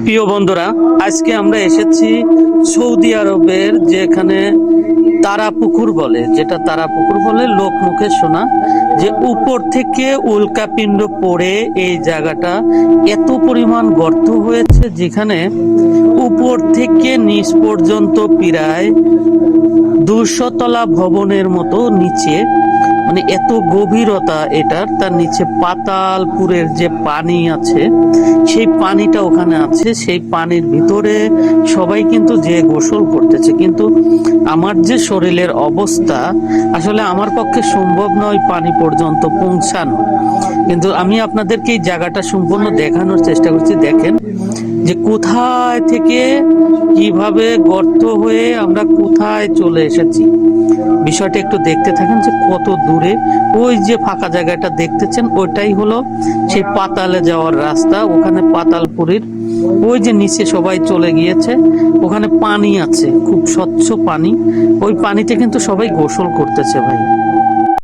প্রিয় বন্ধুরা, আজকে আমরা এসেছি সৌদি আরবের, যেখানে তারাপুকুর বলে, যেটা তারাপুকুর বলে লোক মুখে শোনা, যে উপর থেকে উল্কাপিণ্ড পড়ে এই জায়গাটা এত পরিমাণ গর্ত হয়েছে, যেখানে উপর থেকে নিচ পর্যন্ত প্রায় 200 তলা ভবনের মতো নিচে, মানে এত গভীরতা এটার। তার নিচে পাতালপুরের যে পানি আছে, সেই পানিটা ওখানে আছে। সেই পানির ভিতরে সবাই কিন্তু যে গোসল করতেছে, কিন্তু আমার যে শরীরের অবস্থা, আসলে আমার পক্ষে সম্ভব নয় পানি পর্যন্ত পৌঁছানো। কিন্তু আমি আপনাদেরকে এই জায়গাটা সম্পূর্ণ দেখানোর চেষ্টা করছি। দেখেন যে কোথায় থেকে কিভাবে গর্ত হয়ে আমরা কোথায় চলে এসেছি। বিষয়টা একটু দেখতে থাকেন যে কত দূরে। ওই যে ফাঁকা জায়গাটা দেখতেছেন, ওইটাই হলো সেই পাতালে যাওয়ার রাস্তা। ওখানে পাতালপুরীর ওই যে নিচে সবাই চলে গিয়েছে, ওখানে পানি আছে, খুব স্বচ্ছ পানি। ওই পানিতে কিন্তু সবাই গোসল করতেছে ভাই।